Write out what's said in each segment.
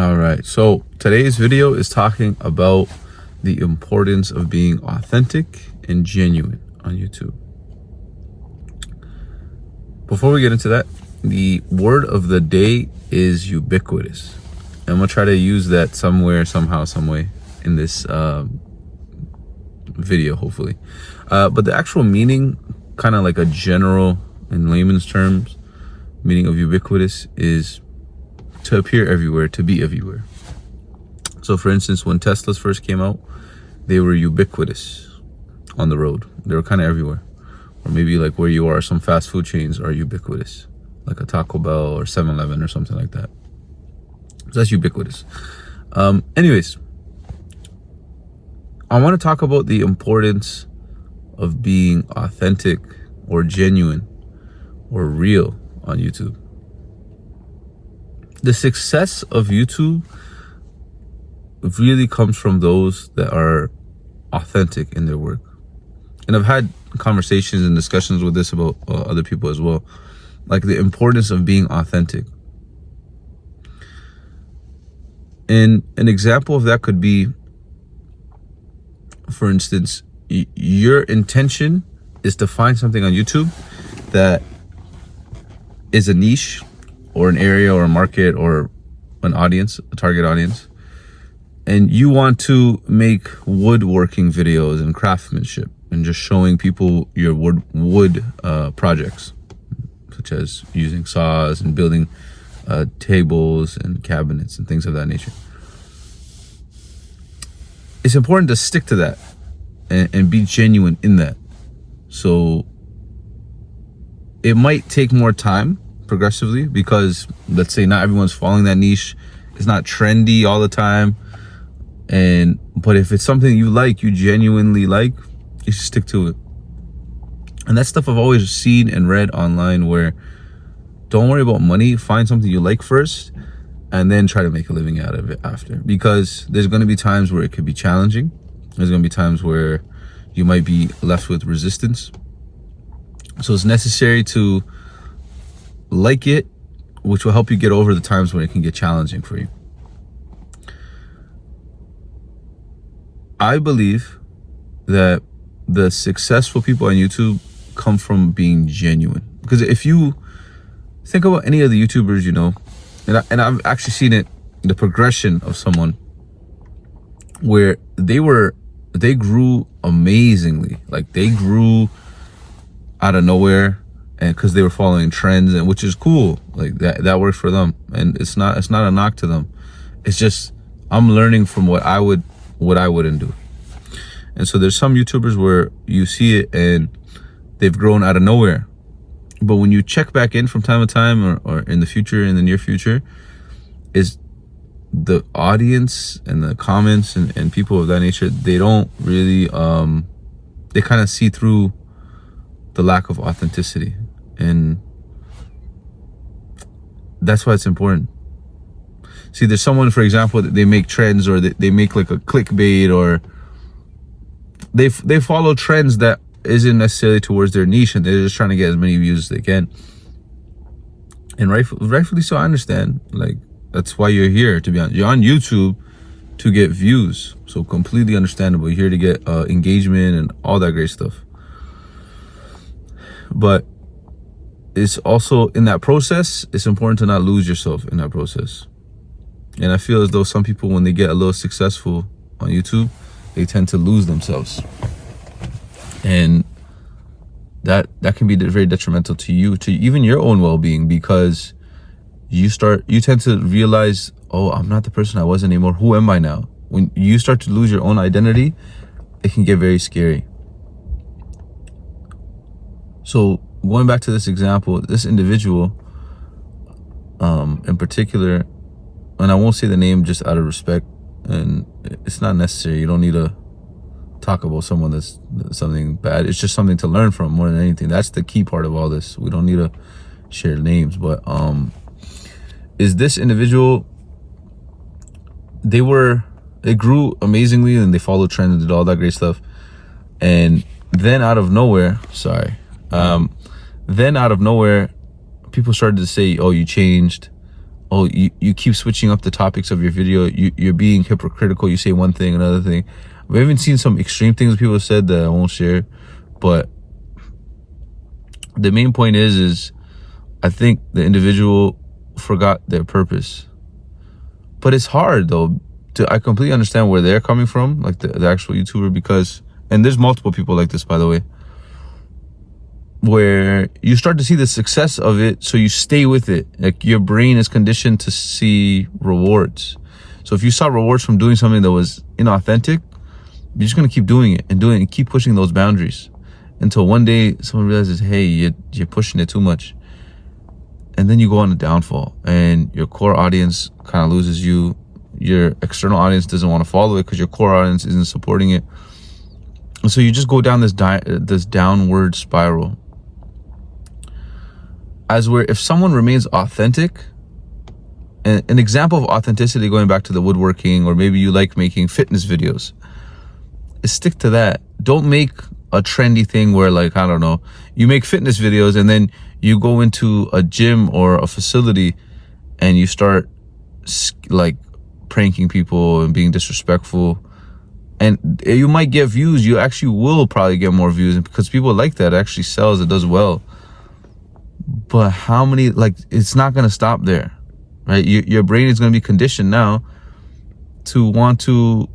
All right, so today's video is talking about the importance of being authentic and genuine on YouTube. Before we get into that, the word of the day is ubiquitous. I'm gonna try to use that somewhere, somehow, some way in this video, hopefully. But the actual meaning, kind of like a general, in layman's terms, meaning of ubiquitous is to appear everywhere, to be everywhere. So for instance, when Teslas first came out, they were ubiquitous on the road. They were kind of everywhere. Or maybe like where you are, some fast food chains are ubiquitous, like a Taco Bell or 7-Eleven or something like that. So that's ubiquitous. Anyways, I want to talk about the importance of being authentic or genuine or real on YouTube. The success of YouTube really comes from those that are authentic in their work. And I've had conversations and discussions with this about other people as well, like the importance of being authentic. And an example of that could be, for instance, your intention is to find something on YouTube that is a niche or an area or a market or an audience, a target audience, and you want to make woodworking videos and craftsmanship and just showing people your wood projects, such as using saws and building tables and cabinets and things of that nature. It's important to stick to that and be genuine in that. So it might take more time progressively because, let's say, not everyone's following that niche. It's not trendy all the time. But if it's something you like, you genuinely like, you should stick to it. And that stuff I've always seen and read online, where don't worry about money, find something you like first and then try to make a living out of it after. Because there's going to be times where it could be challenging. There's going to be times where you might be left with resistance. So it's necessary to like it, which will help you get over the times when it can get challenging for you. I believe that the successful people on YouTube come from being genuine. Because if you think about any of the YouTubers, you know, and I've actually seen it, the progression of someone where they grew amazingly. Like they grew out of nowhere, and because they were following trends, and which is cool. Like that works for them, and it's not a knock to them. It's just I'm learning from what I wouldn't do. And so there's some YouTubers where you see it and they've grown out of nowhere. But when you check back in from time to time or in the future, in the near future, is the audience and the comments and people of that nature, they don't really, they kind of see through the lack of authenticity. And that's why it's important. See, there's someone, for example, that they make trends, or they make like a clickbait, or they follow trends that isn't necessarily towards their niche, and they're just trying to get as many views as they can. And rightfully so, I understand. Like, that's why you're here, to be honest. You're on YouTube to get views. So completely understandable. You're here to get engagement and all that great stuff. But it's also, in that process, it's important to not lose yourself in that process. And I feel as though some people, when they get a little successful on YouTube, they tend to lose themselves. And that can be very detrimental to you, to even your own well-being, because you tend to realize, oh, I'm not the person I was anymore. Who am I now? When you start to lose your own identity, it can get very scary. So going back to this example, this individual in particular, and I won't say the name just out of respect, and it's not necessary. You don't need to talk about someone that's something bad. It's just something to learn from more than anything. That's the key part of all this. We don't need to share names, but is this individual, they grew amazingly and they followed trends and did all that great stuff. And then out of nowhere, people started to say, oh, you changed. oh, you keep switching up the topics of your video. You're being hypocritical. You say one thing, another thing. We haven't seen some extreme things people have said that I won't share, but the main point is I think the individual forgot their purpose. But it's hard though. I completely understand where they're coming from, like the actual YouTuber, because, and there's multiple people like this, by the way, where you start to see the success of it, so you stay with it. Like your brain is conditioned to see rewards. So if you saw rewards from doing something that was inauthentic, you're just gonna keep doing it and keep pushing those boundaries until one day someone realizes, hey, you're pushing it too much. And then you go on a downfall and your core audience kind of loses you. Your external audience doesn't want to follow it because your core audience isn't supporting it. And so you just go down this downward spiral. As where if someone remains authentic, and an example of authenticity, going back to the woodworking, or maybe you like making fitness videos, is stick to that. Don't make a trendy thing where, like, I don't know, you make fitness videos and then you go into a gym or a facility and you start like pranking people and being disrespectful, and you might get views. You actually will probably get more views because people like that. It actually sells, it does well. But how many, like, it's not going to stop there, right? Your brain is going to be conditioned now to want to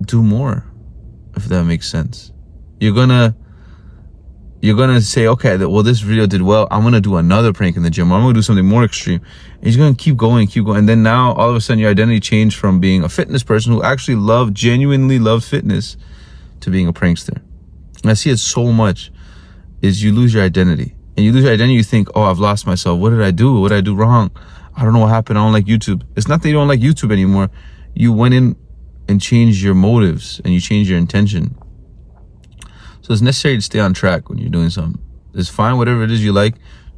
do more, if that makes sense. You're gonna say, okay, well, this video did well, I'm gonna do another prank in the gym, or I'm gonna do something more extreme. And you're gonna keep going. And then now all of a sudden your identity changed from being a fitness person who actually genuinely loved fitness to being a prankster. And I see it so much, is you lose your identity. And you lose your identity, you think, oh, I've lost myself. What did I do? What did I do wrong? I don't know what happened. I don't like YouTube. It's not that you don't like YouTube anymore. You went in and change your motives and you change your intention. So it's necessary to stay on track when you're doing something. It's fine, whatever it is you like.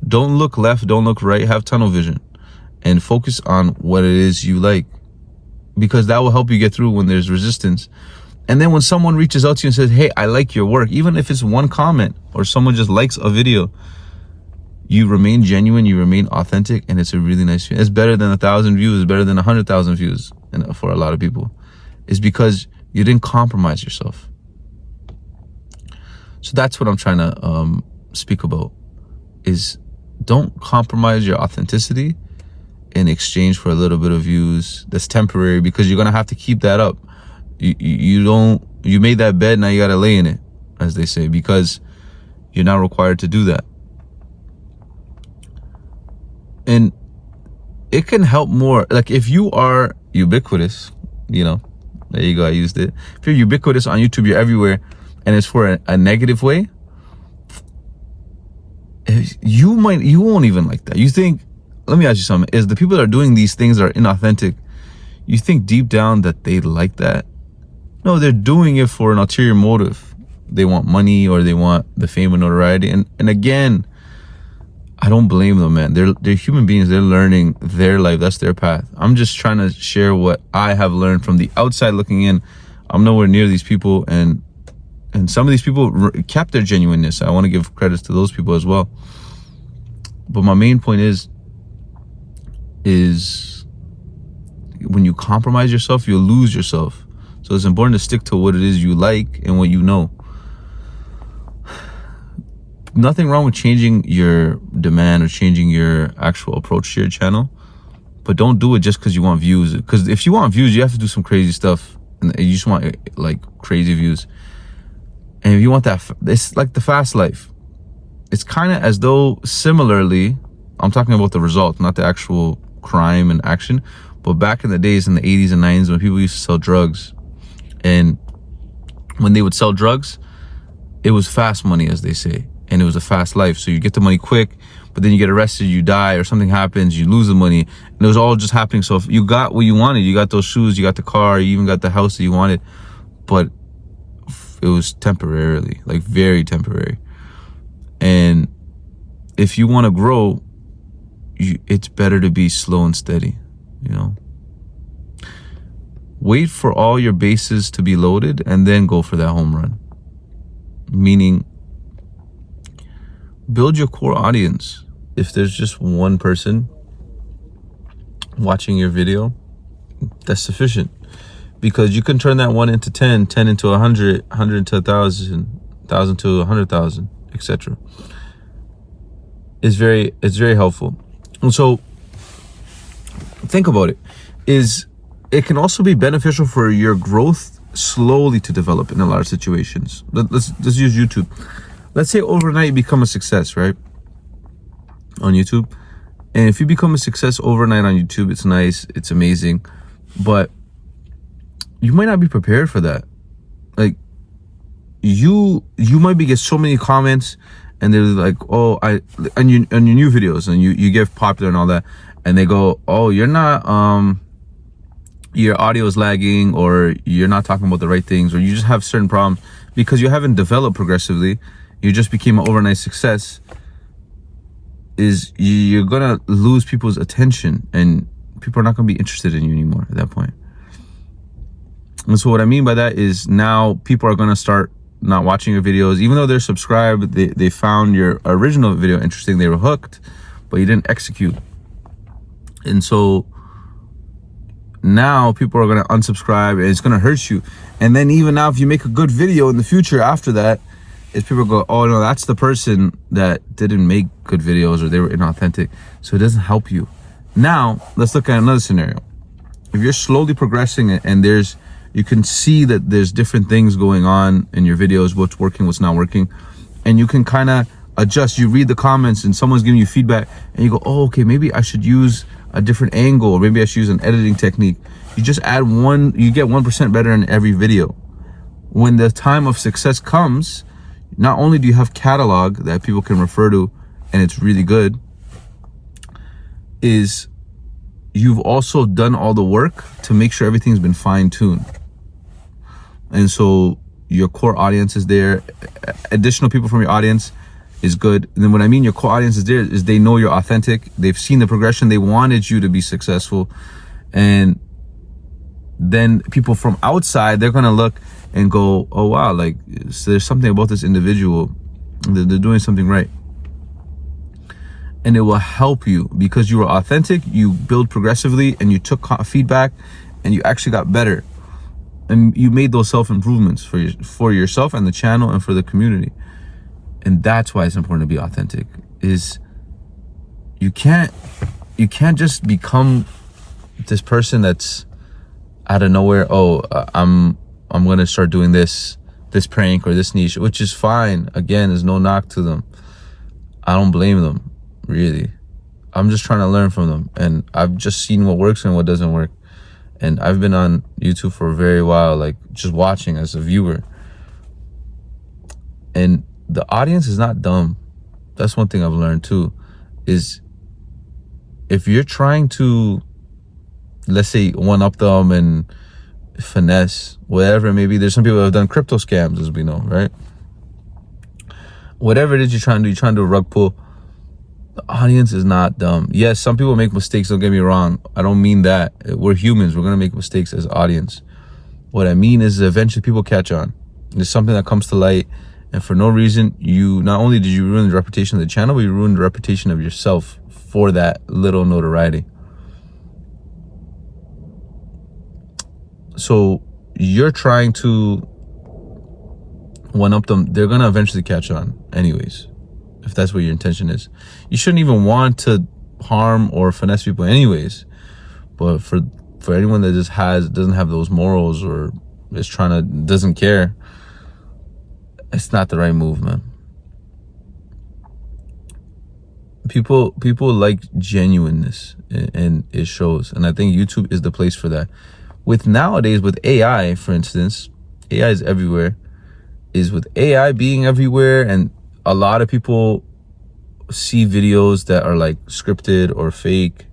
Don't look left, don't look right. Have tunnel vision and focus on what it is you like, because that will help you get through when there's resistance. And then when someone reaches out to you and says, hey, I like your work, even if it's one comment or someone just likes a video, you remain genuine, you remain authentic, and it's a really nice feeling. It's better than 1,000 views, it's better than 100,000 views for a lot of people. It's because you didn't compromise yourself. So that's what I'm trying to speak about, is don't compromise your authenticity in exchange for a little bit of views. That's temporary, because you're going to have to keep that up. You made that bed, now you got to lay in it, as they say, because you're not required to do that. And it can help more. Like if you are ubiquitous, there you go, I used it. If you're ubiquitous on YouTube, you're everywhere, and it's for a negative way, you won't even like that. You think, let me ask you something, is the people that are doing these things that are inauthentic, you think deep down that they like that? No, they're doing it for an ulterior motive. They want money, or they want the fame and notoriety. And again, I don't blame them, man. They're human beings. They're learning their life. That's their path. I'm just trying to share what I have learned from the outside looking in. I'm nowhere near these people, and some of these people kept their genuineness. I want to give credits to those people as well. But my main point is when you compromise yourself, you'll lose yourself. So it's important to stick to what it is you like and what you know. Nothing wrong with changing your demand or changing your actual approach to your channel, but don't do it just because you want views. Because if you want views, you have to do some crazy stuff, and you just want like crazy views. And if you want that, it's like the fast life. It's kind of as though, similarly, I'm talking about the result, not the actual crime and action, but back in the days, in the 80s and 90s, when people used to sell drugs, and when they would sell drugs, it was fast money, as they say. And it was a fast life. So you get the money quick, but then you get arrested, you die, or something happens, you lose the money. And it was all just happening. So if you got what you wanted, you got those shoes, you got the car, you even got the house that you wanted, but it was temporarily, like very temporary. And if you want to grow, it's better to be slow and steady, Wait for all your bases to be loaded and then go for that home run. Meaning, build your core audience. If there's just one person watching your video, that's sufficient. Because you can turn that 1 into 10, 10 into 100, 100 into 1,000, 1,000 to 100,000, etc. It's very helpful. And so think about it. It can also be beneficial for your growth slowly to develop in a lot of situations. Let's use YouTube. Let's say overnight you become a success, right? On YouTube. And if you become a success overnight on YouTube, it's nice, it's amazing. But you might not be prepared for that. Like you might get so many comments, and they're like, oh, on your new videos, and you get popular and all that, and they go, oh, you're not your audio is lagging, or you're not talking about the right things, or you just have certain problems because you haven't developed progressively. You just became an overnight success. You're gonna lose people's attention, and people are not gonna be interested in you anymore at that point. And so what I mean by that is now people are gonna start not watching your videos, even though they're subscribed. They found your original video interesting, they were hooked, but you didn't execute. And so now people are gonna unsubscribe, and it's gonna hurt you. And then even now, if you make a good video in the future after that, is people go, oh no, that's the person that didn't make good videos, or they were inauthentic, so it doesn't help you. Now let's look at another scenario. If you're slowly progressing and you can see that there's different things going on in your videos, what's working, what's not working, and you can kind of adjust. You read the comments and someone's giving you feedback, and you go, oh, okay, maybe I should use a different angle, or maybe I should use an editing technique. You just add you get 1% better in every video. When the time of success comes, not only do you have catalog that people can refer to, and it's really good, is you've also done all the work to make sure everything's been fine-tuned. And so your core audience is there. Additional people from your audience is good. And then what I mean your core audience is there is they know you're authentic. They've seen the progression. They wanted you to be successful. And then people from outside, they're going to look and go, oh wow, like so there's something about this individual. They're doing something right. And it will help you because you were authentic, you build progressively, and you took feedback, and you actually got better. And you made those self-improvements for yourself and the channel and for the community. And that's why it's important to be authentic. Is you can't just become this person that's out of nowhere. Oh, I'm gonna start doing this prank or this niche, which is fine. Again, there's no knock to them. I don't blame them, really. I'm just trying to learn from them, and I've just seen what works and what doesn't work. And I've been on YouTube for a very while, like just watching as a viewer. And the audience is not dumb. That's one thing I've learned too, is if you're trying to, let's say, one-up them and finesse, whatever it may be. There's some people that have done crypto scams, as we know, right? Whatever it is you're trying to do, you're trying to do a rug pull. The audience is not dumb. Yes, some people make mistakes, don't get me wrong. I don't mean that. We're humans. We're going to make mistakes as audience. What I mean is eventually people catch on. There's something that comes to light, and for no reason, not only did you ruin the reputation of the channel, but you ruined the reputation of yourself for that little notoriety. So you're trying to one-up them. They're going to eventually catch on anyways, if that's what your intention is. You shouldn't even want to harm or finesse people anyways. But for anyone that just doesn't have those morals, or is doesn't care, it's not the right move, man. People like genuineness, and it shows. And I think YouTube is the place for that. With nowadays, with AI, for instance, AI is everywhere. With AI being everywhere, and a lot of people see videos that are like scripted or fake,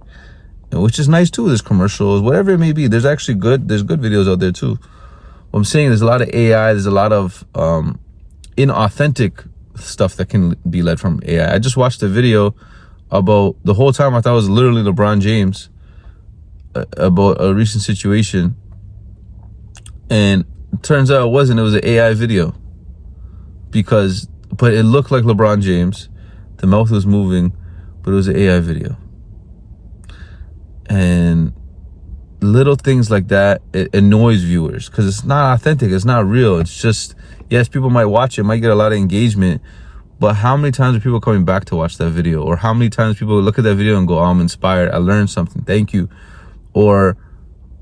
which is nice too. There's commercials, whatever it may be. There's good videos out there too. What I'm saying, there's a lot of AI. There's a lot of inauthentic stuff that can be led from AI. I just watched a video about, the whole time I thought it was literally LeBron James, about a recent situation, and it turns out it wasn't. It was an AI video, but it looked like LeBron James. The mouth was moving, but it was an AI video. And little things like that, it annoys viewers because it's not authentic, it's not real. It's just, yes, people might watch it, might get a lot of engagement, but how many times are people coming back to watch that video? Or how many times people look at that video and go, oh, I'm inspired, I learned something, thank you. Or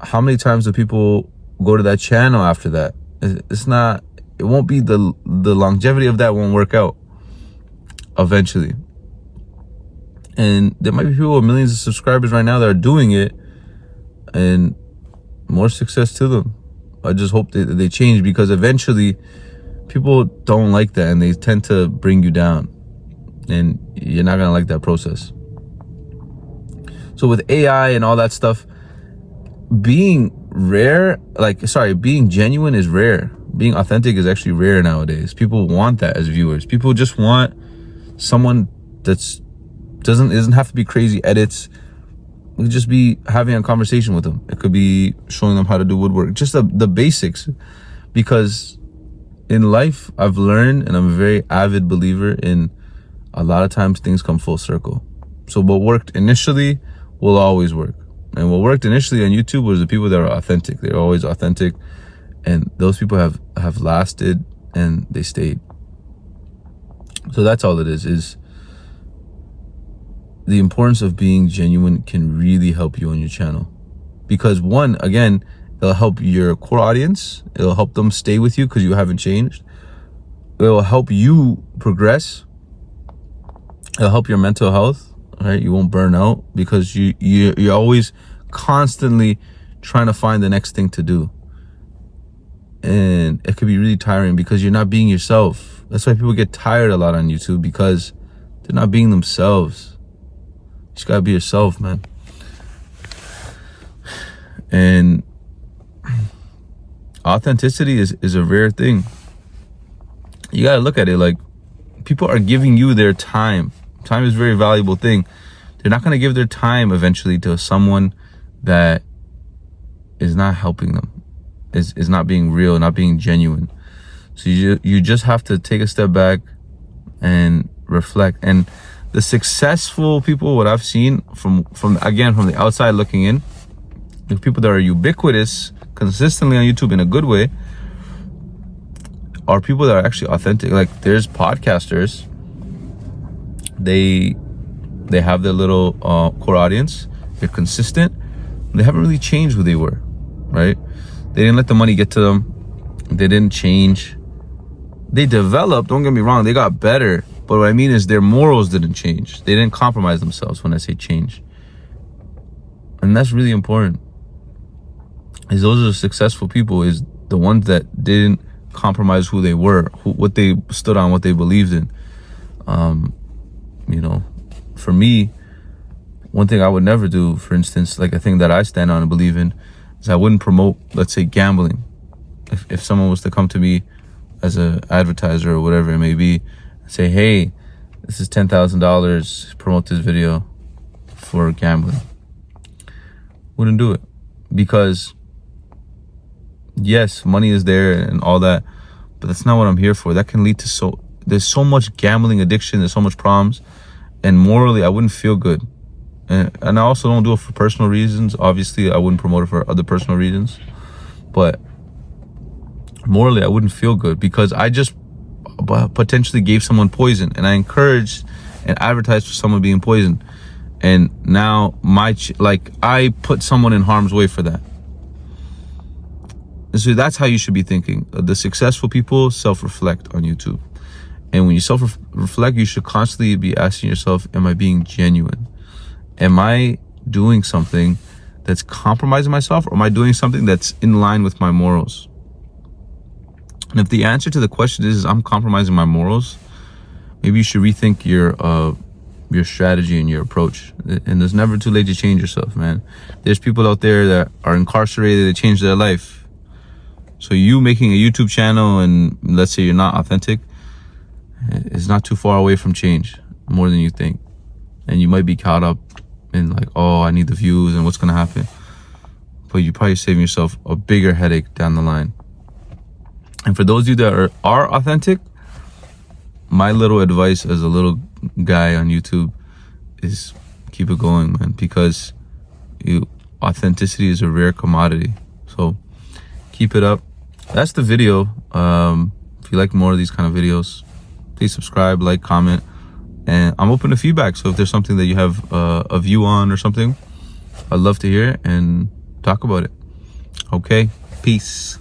how many times do people go to that channel after that? It's not, it won't be the longevity of that won't work out eventually. And there might be people with millions of subscribers right now that are doing it, and more success to them. I just hope that they change, because eventually people don't like that and they tend to bring you down, and you're not gonna like that process. So with AI and all that stuff, being genuine is rare. Being authentic is actually rare nowadays. People want that as viewers. People just want someone that's doesn't have to be crazy edits. We could just be having a conversation with them. It could be showing them how to do woodwork, just the basics. Because in life, I've learned, and I'm a very avid believer in, a lot of times things come full circle. So what worked initially will always work. And what worked initially on YouTube was the people that are authentic. They're always authentic. And those people have lasted, and they stayed. So that's all it is the importance of being genuine can really help you on your channel. Because one, again, it'll help your core audience. It'll help them stay with you because you haven't changed. It'll help you progress. It'll help your mental health, right? You won't burn out because you're always constantly trying to find the next thing to do. And it could be really tiring because you're not being yourself. That's why people get tired a lot on YouTube, because they're not being themselves. You just gotta be yourself, man. And authenticity is a rare thing. You gotta look at it like, people are giving you their time. Time is a very valuable thing. They're not gonna give their time eventually to someone that is not helping them, is not being real, not being genuine. So you just have to take a step back and reflect. And the successful people, what I've seen from the outside looking in, the people that are ubiquitous consistently on YouTube in a good way, are people that are actually authentic. Like, there's podcasters, they have their little core audience, they're consistent, they haven't really changed who they were, right? They didn't let the money get to them, they didn't change. They developed, don't get me wrong, they got better, but what I mean is their morals didn't change. They didn't compromise themselves when I say change. And that's really important. Is those are successful people, is the ones that didn't compromise who they were, what they stood on, what they believed in. For me, one thing I would never do, for instance, like a thing that I stand on and believe in, is I wouldn't promote, let's say, gambling. If someone was to come to me as an advertiser or whatever it may be, and say, hey, this is $10,000, promote this video for gambling, wouldn't do it. Because yes, money is there and all that, but that's not what I'm here for. That can lead to there's so much gambling addiction, there's so much problems, and morally I wouldn't feel good. And I also don't do it for personal reasons. Obviously I wouldn't promote it for other personal reasons, but morally I wouldn't feel good, because I just potentially gave someone poison, and I encouraged and advertised for someone being poisoned, and now I put someone in harm's way for that. So that's how you should be thinking. The successful people self-reflect on YouTube. And when you self-reflect, you should constantly be asking yourself, am I being genuine? Am I doing something that's compromising myself, or am I doing something that's in line with my morals? And if the answer to the question is I'm compromising my morals, maybe you should rethink your strategy and your approach. And there's never too late to change yourself, man. There's people out there that are incarcerated, they changed their life. So you making a YouTube channel, and let's say you're not authentic, is not too far away from change, more than you think. And you might be caught up in like, oh, I need the views and what's gonna happen. But you're probably saving yourself a bigger headache down the line. And for those of you that are authentic, my little advice as a little guy on YouTube is keep it going, man. Because Authenticity is a rare commodity. So keep it up. That's the video. If you like more of these kind of videos, please subscribe, like, comment, and I'm open to feedback. So if there's something that you have a view on or something, I'd love to hear it and talk about it. Okay, peace.